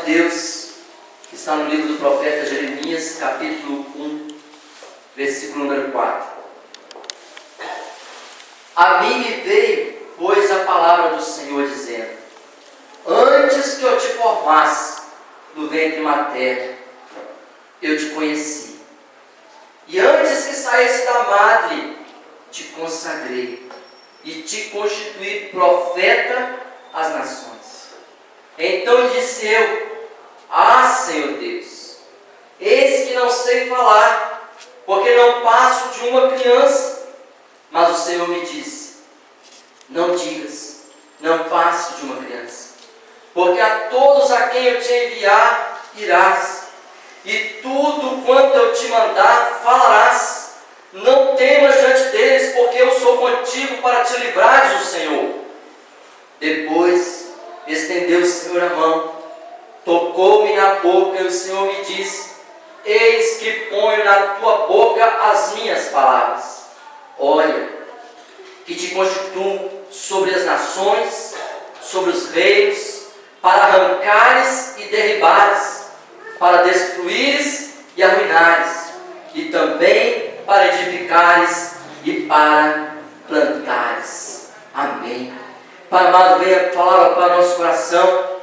Deus, que está no livro do profeta Jeremias, capítulo 1, versículo número 4. A mim me veio, pois, a palavra do Senhor, dizendo: antes que eu te formasse no ventre materno, eu te conheci. E antes que saísse da madre, te consagrei e te constituí profeta às nações. Então disse eu: ah, Senhor Deus, eis que não sei falar, porque não passo de uma criança. Mas o Senhor me disse: não digas, não passo de uma criança, porque a todos a quem eu te enviar irás, e tudo quanto eu te mandar falarás. Não temas diante deles, porque eu sou contigo para te livrares do Senhor. Depois estendeu o Senhor a mão, tocou-me na boca, e o Senhor me disse: eis que ponho na tua boca as minhas palavras. Olha, que te constituo sobre as nações, sobre os reinos, para arrancares e derribares, para destruires e arruinares, e também para edificares e para plantares. Amém. Pai amado, venha falar para o nosso coração.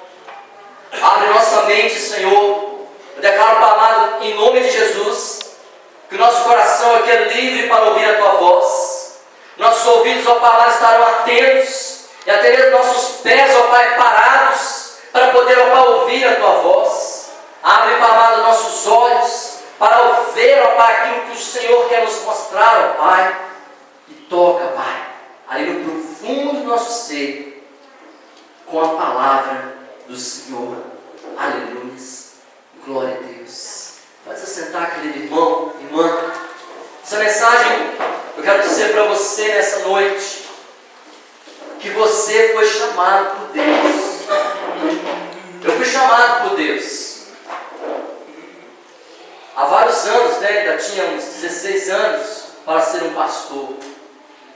Abre nossa mente, Senhor. Eu declaro, Pai amado, em nome de Jesus, que o nosso coração aqui é livre para ouvir a Tua voz. Nossos ouvidos, ó Pai amado, estarão atentos, e até mesmo nossos pés, ó Pai, parados, para poder, ó Pai, ouvir a Tua voz. Abre, Pai amado, nossos olhos, para ver, ó Pai, aquilo que o Senhor quer nos mostrar, ó Pai. E toca, Pai, ali no profundo do nosso ser, com a palavra do Senhor. Aleluia. Glória a Deus. Pode assentar, querido irmão, irmã. Essa mensagem, eu quero dizer para você nessa noite, que você foi chamado por Deus. Eu fui chamado por Deus. Há vários anos, ainda tinha uns 16 anos, para ser um pastor.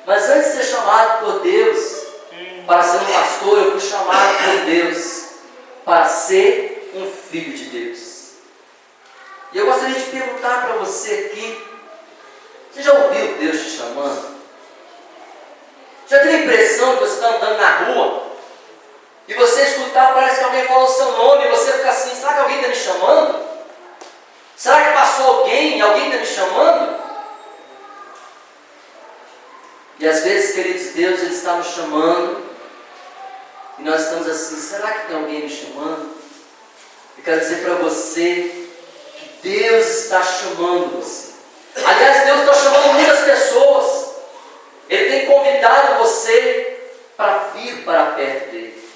Mas antes de ser chamado por Deus para ser um pastor, eu fui chamado por Deus para ser um filho de Deus. E eu gostaria de perguntar para você aqui: você já ouviu Deus te chamando? Já teve a impressão de você estar andando na rua e você escutar, parece que alguém falou o seu nome e você fica assim: será que alguém está me chamando? Será que passou alguém e alguém está me chamando? E às vezes, queridos, Deus Ele está nos chamando e nós estamos assim: será que tem alguém me chamando? Eu quero dizer para você que Deus está chamando você. Aliás, Deus está chamando muitas pessoas. Ele tem convidado você para vir para perto dele.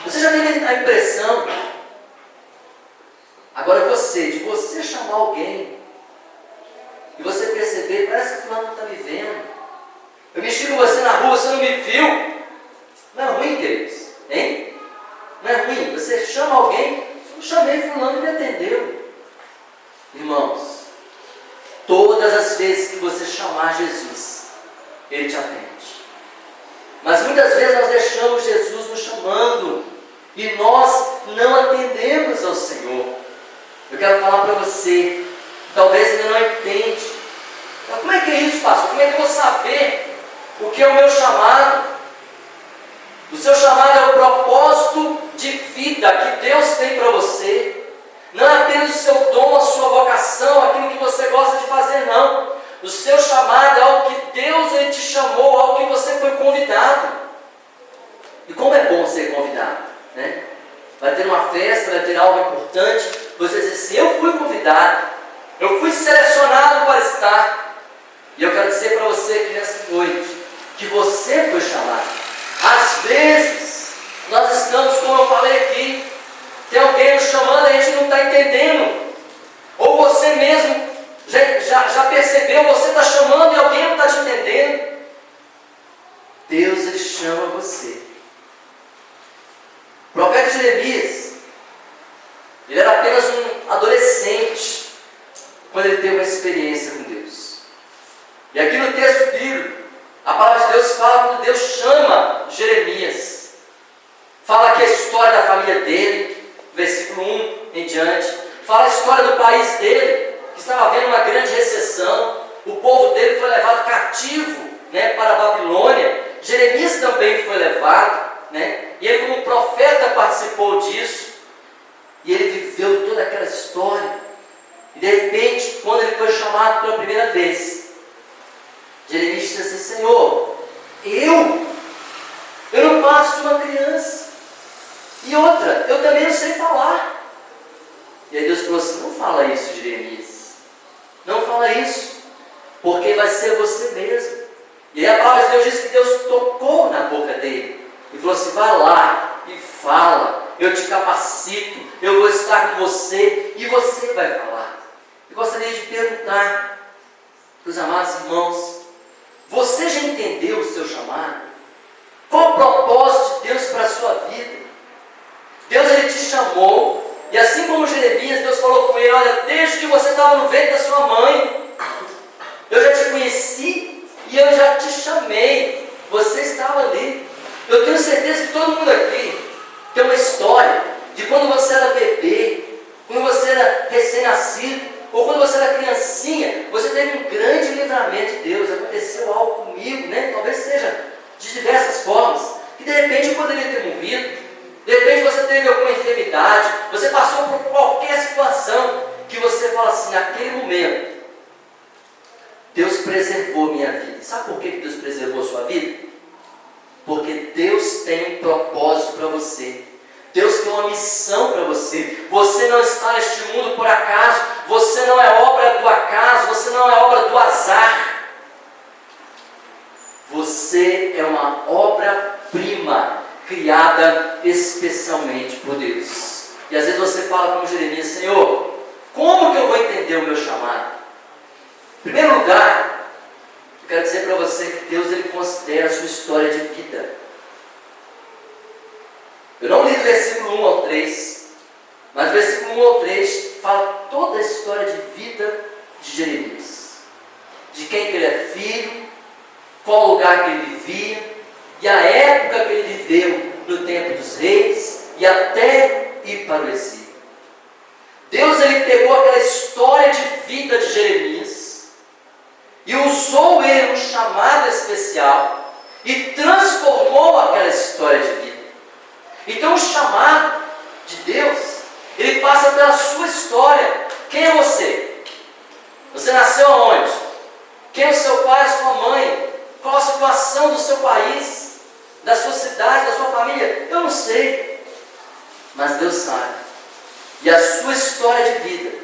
Você já teve a impressão, agora de você chamar alguém e você perceber: parece que fulano não está me vendo. Eu mexi com você na rua, você não me viu. Não é ruim, queridos? Hein? Não é ruim? Você chama alguém: eu chamei fulano e me atendeu. Irmãos, todas as vezes que você chamar Jesus, Ele te atende. Mas muitas vezes nós deixamos Jesus nos chamando e nós não atendemos ao Senhor. Eu quero falar para você, talvez ainda não entende. Mas como é que é isso, pastor? Como é que eu vou saber o que é o meu chamado? O seu chamado é o propósito de vida que Deus tem para você. Não é apenas o seu dom, a sua vocação, aquilo que você gosta de fazer, não. O seu chamado é algo que Deus Ele te chamou, algo que você foi convidado. E como é bom ser convidado, né? Vai ter uma festa, vai ter algo importante, você diz assim: eu fui convidado, eu fui selecionado para estar. E eu quero dizer para você aqui nessa noite, que você foi chamado. Às vezes, nós estamos, como eu falei aqui, tem alguém nos chamando e a gente não está entendendo. Ou você mesmo já percebeu, você está chamando e alguém não está te entendendo. Deus, Ele chama você. O profeta Jeremias, ele era apenas um adolescente quando ele teve uma experiência com Deus. E aqui no texto bíblico, a palavra de Deus fala quando Deus chama Jeremias. Fala aqui a história da família dele, versículo em diante. Fala a história do país dele, que estava havendo uma grande recessão. O povo dele foi levado cativo, né, para a Babilônia. Jeremias também foi levado, né, e ele como profeta participou disso. E ele viveu toda aquela história. E de repente, quando ele foi chamado pela primeira vez, Jeremias disse assim: Senhor, eu não passo de uma criança. E outra, eu também não sei falar. E aí Deus falou assim: não fala isso, Jeremias. Não fala isso, porque vai ser você mesmo. E aí a palavra de Deus diz que Deus tocou na boca dele e falou assim: vai lá e fala, eu te capacito, eu vou estar com você e você vai falar. Eu gostaria de perguntar para os amados irmãos: você já entendeu o seu chamado? Qual o propósito de Deus para a sua vida? Deus, ele te chamou, e assim como Jeremias, Deus falou com ele: olha, desde que você estava no ventre da sua mãe, eu já te conheci e eu já te chamei. Você estava ali. Eu tenho certeza que todo mundo aqui tem uma história de quando você era bebê, quando você era recém-nascido, ou quando você era criancinha, você teve um grande livramento de Deus. Aconteceu algo comigo, né? Talvez seja de diversas formas, que de repente eu poderia ter morrido. De repente você teve alguma enfermidade, você passou por qualquer situação que você fala assim: naquele momento Deus preservou minha vida. Sabe por que Deus preservou sua vida? Porque Deus tem um propósito para você. Deus tem uma missão para você. Você não está neste mundo por acaso. Você não é obra do acaso. Você não é obra do azar. Você é uma obra-prima criada especialmente por Deus. E às vezes você fala como Jeremias: Senhor, como que eu vou entender o meu chamado? Em primeiro lugar, eu quero dizer para você que Deus, ele considera a sua história de vida. Eu não li do versículo 1 ao 3, mas o versículo 1 ao 3 fala toda a história de vida de Jeremias. De quem que ele é filho, qual lugar que ele vivia, e a época que ele viveu no tempo dos reis, e até ir para o exílio. Deus, ele pegou aquela história de vida de Jeremias e usou ele um chamado especial e transformou aquela história de vida. Então o chamado de Deus, ele passa pela sua história. Quem é você? Você nasceu aonde? Quem é o seu pai, a sua mãe? Qual a situação do seu país, da sua cidade, da sua família? Eu não sei, mas Deus sabe. E a sua história de vida,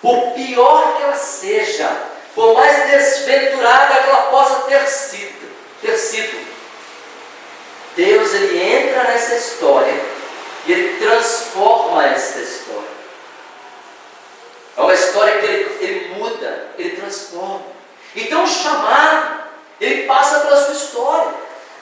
por pior que ela seja, por mais desventurada que ela possa ter sido, Deus, ele entra nessa história e ele transforma essa história. É uma história que ele muda, ele transforma. Então o chamado, ele passa pela sua história.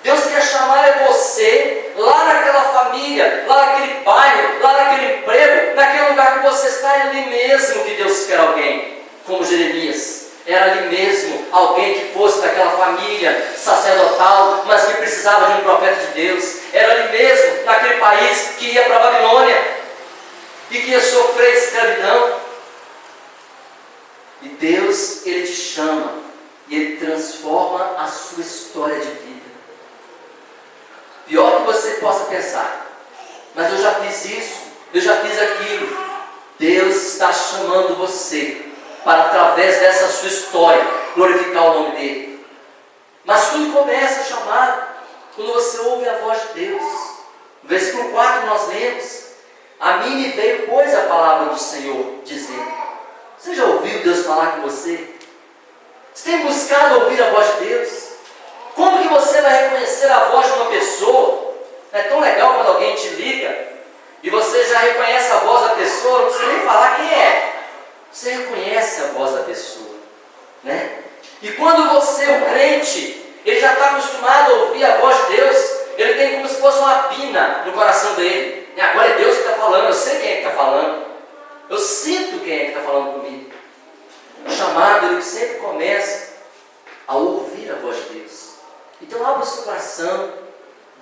Deus quer chamar você lá naquela família, lá naquele bairro, lá naquele emprego, naquele lugar que você está. É ali mesmo que Deus quer alguém, como Jeremias. Era ali mesmo alguém que fosse daquela família sacerdotal, mas que precisava de um profeta de Deus. Era ali mesmo, naquele país que ia para a Babilônia e que ia sofrer escravidão. E Deus, ele te chama e ele transforma a sua história de vida. Pior que você possa pensar: mas eu já fiz isso, eu já fiz aquilo. Deus está chamando você para, através dessa sua história, glorificar o nome dele. Mas tudo começa a chamar quando você ouve a voz de Deus. No versículo 4 nós lemos: a mim me veio, pois, a palavra do Senhor, dizendo. Você já ouviu Deus falar com você? Você tem buscado ouvir a voz de Deus? Como que você vai reconhecer a voz de uma pessoa? É tão legal quando alguém te liga e você já reconhece a voz da pessoa, não precisa nem falar quem é. Você reconhece a voz da pessoa, né? E quando você, o crente, ele já está acostumado a ouvir a voz de Deus, ele tem como se fosse uma pina no coração dele. E agora é Deus que está falando, eu sei quem é que está falando, eu sinto quem é que está falando comigo. O chamado, ele sempre começa a ouvir a voz de Deus. Então abra o seu coração,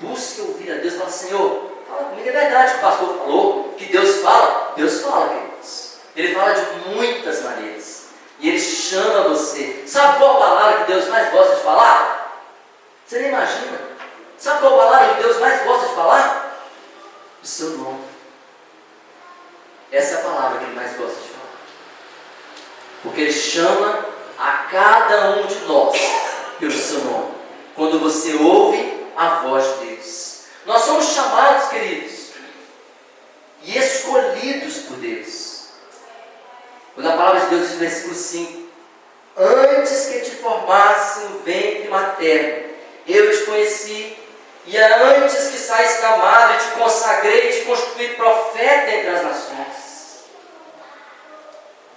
busque ouvir a Deus, fala: Senhor, Fala comigo, é verdade que o pastor falou, que Deus fala, queridos. Ele fala de muitas maneiras. E Ele chama você. Sabe qual a palavra que Deus mais gosta de falar? Você nem imagina. Sabe qual a palavra que Deus mais gosta de falar? O seu nome. Essa é a palavra que Ele mais gosta de falar. Porque Ele chama a cada um de nós pelo seu nome. Quando você ouve a voz de Deus. Nós somos chamados, queridos, e escolhidos por Deus. Quando a palavra de Deus diz no versículo 5: antes que te formasse no ventre materno, eu te conheci, e antes que saísse da madre, te consagrei e te constituí profeta entre as nações.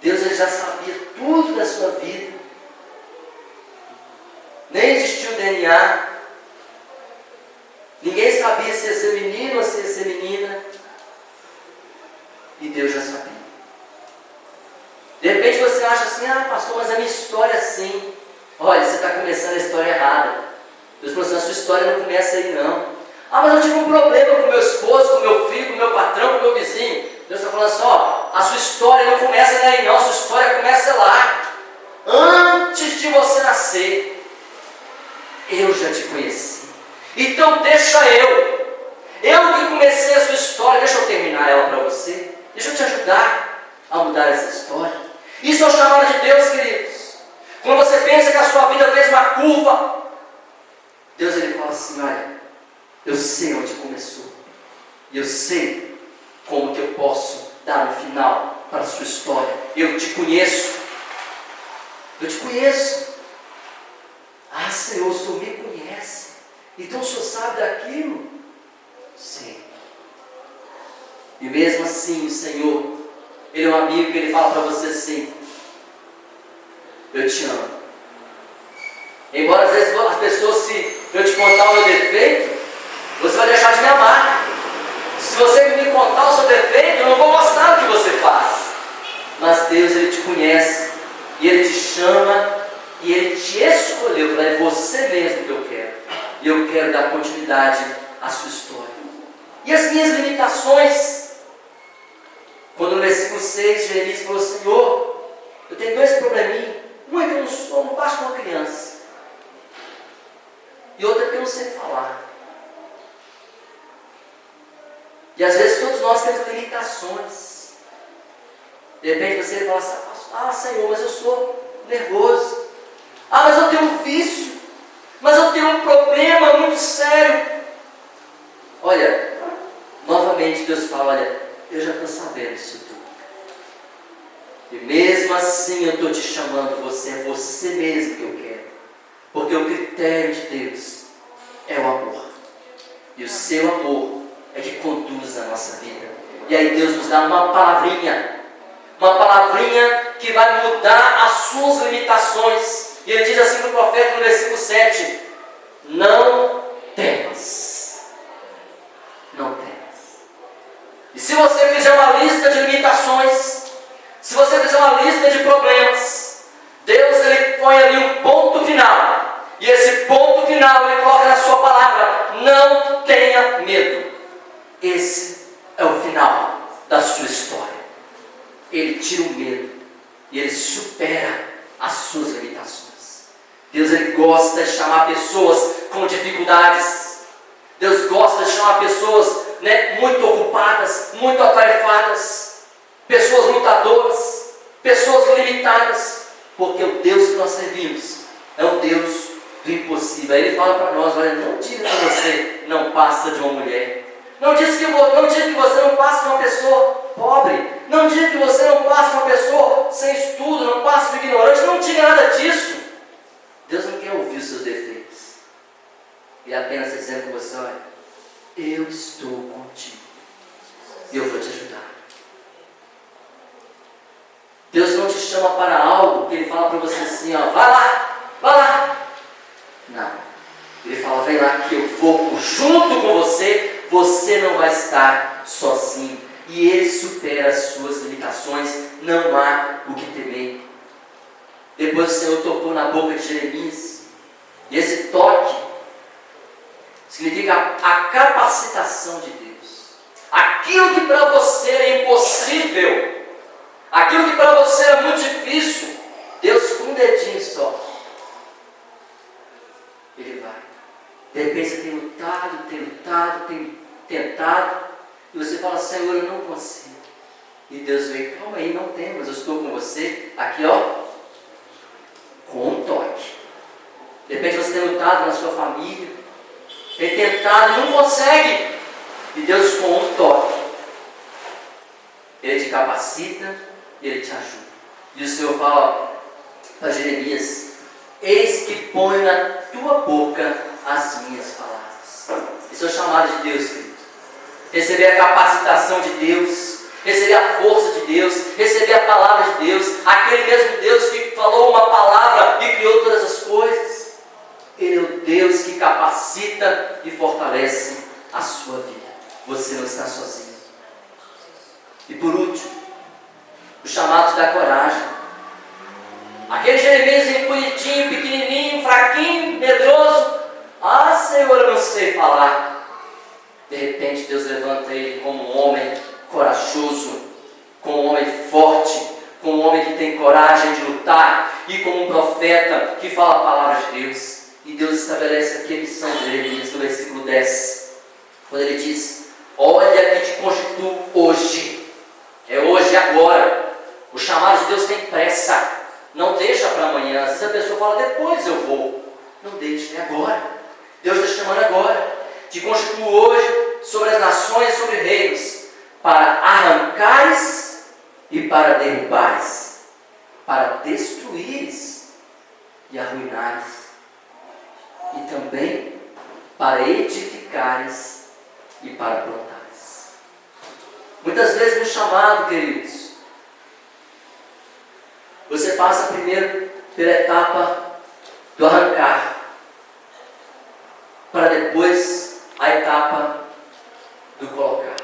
Deus ele já sabia tudo da sua vida. Nem existia o DNA. Ninguém sabia se ia ser menino ou se ia ser menina. E Deus já sabia. De repente você acha assim: ah, pastor, mas a minha história é assim. Olha, você está começando a história errada. Deus falou assim: a sua história não começa aí não. Ah, mas eu tive um problema com meu esposo, com meu filho, com meu patrão, com meu vizinho. Deus está falando assim: ó, a sua história não começa daí não, a sua história começa lá. Antes de você nascer, eu já te conheci. Então deixa eu que comecei a sua história, deixa eu terminar ela para você. Deixa eu te ajudar a mudar essa história. Isso é o chamado de Deus, queridos. Quando você pensa que a sua vida fez uma curva, Deus ele fala assim: olha, eu sei onde começou. E eu sei como que eu posso dar um final para a sua história. Eu te conheço. Eu te conheço. Ah, Senhor, o Senhor me conhece. Então o Senhor sabe daquilo? Sim. E mesmo assim o Senhor, Ele é um amigo que Ele fala para você assim: eu te amo. Embora às vezes as pessoas, se eu te contar o meu defeito, você vai deixar de me amar. Se você me contar o seu defeito, eu não vou gostar do que você faz. Mas Deus ele te conhece, e Ele te chama, e Ele te escolheu para você mesmo que eu quero. E eu quero dar continuidade à sua história. E as minhas limitações, quando no versículo 6 Jeremias falou: Senhor, eu tenho dois probleminhas. Um é que eu não baixo uma criança, e outra é que eu não sei falar. E às vezes todos nós temos limitações. De repente você fala assim: ah, Senhor, mas eu sou nervoso. Ah, mas eu tenho um vício. Mas eu tenho um problema muito sério. Olha, novamente Deus fala: olha, eu já estou sabendo disso tudo. E mesmo assim eu estou te chamando, você é você mesmo que eu quero. Porque o critério de Deus é o amor. E o seu amor é que conduz a nossa vida. E aí Deus nos dá uma palavrinha que vai mudar as suas limitações. E Ele diz assim para o profeta no versículo 7: não temas. Não temas. E se você fizer uma lista de limitações, se você fizer uma lista de problemas, Deus ele põe ali um ponto final. E esse ponto final Ele coloca na sua palavra: não tenha medo. Esse é o final da sua história. Ele tira o medo e Ele supera as suas limitações. Deus ele gosta de chamar pessoas com dificuldades. Deus gosta de chamar pessoas muito ocupadas, muito atarefadas, pessoas lutadoras, pessoas limitadas, porque o Deus que nós servimos é o Deus do impossível. Aí Ele fala para nós: olha, não diga que você não passa de uma mulher. Não diga que você não passa de uma pessoa pobre. Não diga que você não passa de uma pessoa sem estudo, não passa de ignorante. Não diga nada disso. Deus não quer ouvir os seus defeitos. Ele apenas está dizendo com você: olha, eu estou contigo. E eu vou te ajudar. Deus não te chama para algo que Ele fala para você assim: ó, vai lá. Não. Ele fala: vem lá que eu vou junto com você. Você não vai estar sozinho. E Ele supera as suas limitações. Não há o que temer. Depois o Senhor tocou na boca de Jeremias. E esse toque significa a capacitação de Deus. aquilo que para você é impossível, aquilo que para você é muito difícil, Deus com um dedinho só, Ele vai. De repente você tem lutado, tem tentado, e você fala, Senhor, eu não consigo. E Deus vem, calma aí, não tem, mas eu estou com você, aqui ó, com um toque. De repente você tem lutado na sua família, tem tentado e não consegue. E Deus com um toque, Ele te capacita e Ele te ajuda. E o Senhor fala para Jeremias, eis que ponho na tua boca as minhas palavras. Esse é o chamado de Deus, querido. Receber a capacitação de Deus, receber a força de Deus, receber a palavra de Deus, aquele mesmo Deus que falou uma palavra e criou todas as coisas. Ele é o Deus que capacita e fortalece a sua vida. Você não está sozinho. E por último, o chamado te dá coragem. Aquele Jeremias bonitinho, pequenininho, fraquinho, medroso. Ah, Senhor, eu não sei falar. De repente Deus levanta ele como um homem corajoso, como um homem forte, como um homem que tem coragem de lutar, e como um profeta que fala a palavra de Deus. E Deus estabelece aqui a missão de Jeremias no versículo 10, quando ele diz, olha que te constituo hoje, é hoje, agora. O chamado de Deus tem pressa, não deixa para amanhã. Às vezes a pessoa fala, depois eu vou. Não deixa, é agora. Deus está chamando agora. Te constituo hoje sobre as nações, sobre reinos, para arrancares e para derrubares, para destruires e arruinares, e também para edificares e para plantares. Muitas vezes no chamado, queridos, você passa primeiro pela etapa do arrancar, para depois a etapa do colocar.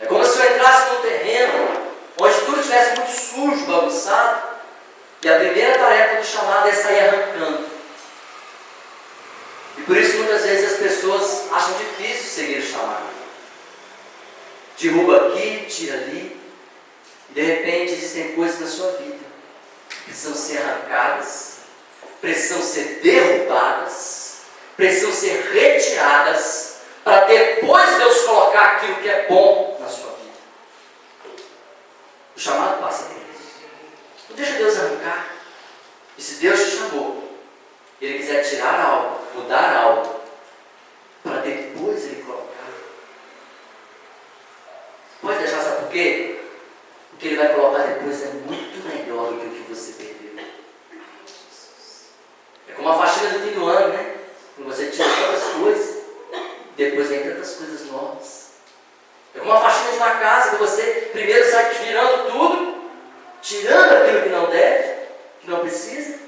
É como se eu entrasse num terreno onde tudo estivesse muito sujo, bagunçado, e a primeira tarefa do chamado é sair arrancando. E por isso muitas vezes as pessoas acham difícil seguir o chamado. Derruba aqui, tira ali, e de repente existem coisas na sua vida que precisam ser arrancadas, precisam ser derrubadas, precisam ser retiradas, para depois Deus colocar aquilo que é bom na sua vida. O chamado passa por isso. Não deixa Deus arrancar. E se Deus te chamou, Ele quiser tirar algo, mudar algo, para depois Ele colocar. Pode deixar, sabe por quê? O que Ele vai colocar depois é muito melhor do que o que você perdeu. É como a faxina do fim do ano, né? Quando você tira todas as coisas, depois vem tantas coisas novas. É como a faxina de uma casa, que você primeiro sai tirando tudo, tirando aquilo que não deve, que não precisa,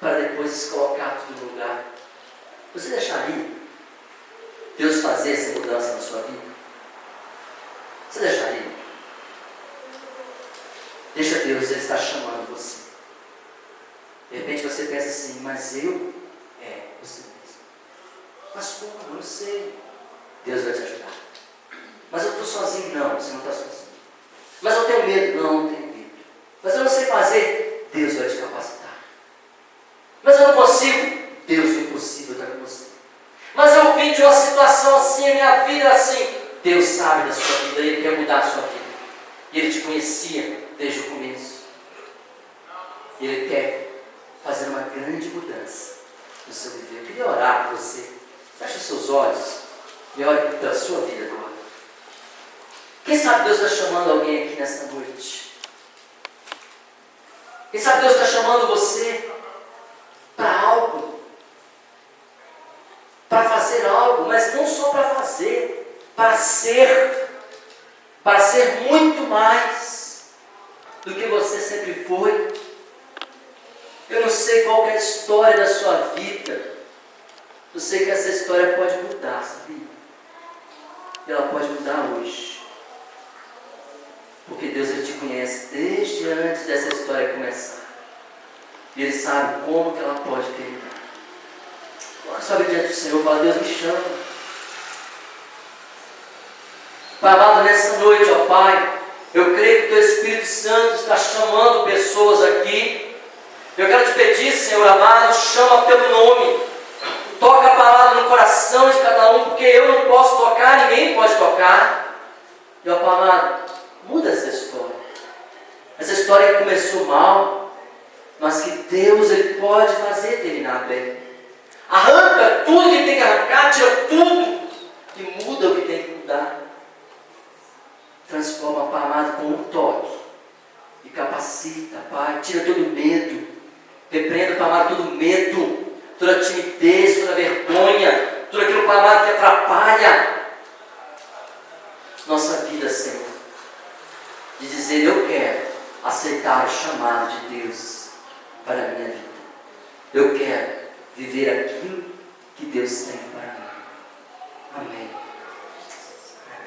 para depois colocar tudo no lugar. Você deixaria Deus fazer essa mudança na sua vida? Você deixaria? Deixa Deus, Ele está chamando você. De repente você pensa assim, mas eu? Você mesmo. Mas como? Eu não sei. Deus vai te ajudar. Mas eu estou sozinho? Não, você não está sozinho. Mas eu tenho medo? Não, não tenho medo. Mas eu não sei fazer? Deus vai te capacitar. Mas eu não consigo? Deus, o impossível está com você. Mas eu vim de uma situação assim, a minha vida é assim. Deus sabe da sua vida, Ele quer mudar a sua vida. E Ele te conhecia desde o começo. E Ele quer fazer uma grande mudança no seu viver. Eu queria orar por você. Feche os seus olhos e ore pela sua vida agora. Quem sabe Deus está chamando alguém aqui nessa noite? Quem sabe Deus está chamando você para algo? Para fazer algo, mas não só para fazer, para ser muito mais do que você sempre foi. Eu não sei qual é a história da sua vida. Eu sei que essa história pode mudar, sabia? E ela pode mudar hoje. Porque Deus, Ele te conhece desde antes dessa história começar. E Ele sabe como que ela pode terminar. Agora sobe diante do Senhor e fala, Deus me chama. Pai amado, nessa noite, ó Pai, eu creio que o Teu Espírito Santo está chamando pessoas aqui. Eu quero te pedir, Senhor amado, chama pelo nome. Toca a palavra no coração de cada um, porque eu não posso tocar, ninguém pode tocar. E ó Pai amado, muda essa história. Essa história que começou mal, mas que Deus Ele pode fazer terminar bem. Arranca tudo que tem que arrancar, tira tudo e muda o que tem que mudar. Transforma, Pai amado, com um toque e capacita, Pai, tira todo medo. Repreenda, Pai amado, todo medo, toda timidez, toda vergonha, tudo aquilo, Pai amado, que atrapalha nossa vida, Senhor. De dizer, eu quero aceitar o chamado de Deus para a minha vida. Eu quero viver aquilo que Deus tem para mim. Amém.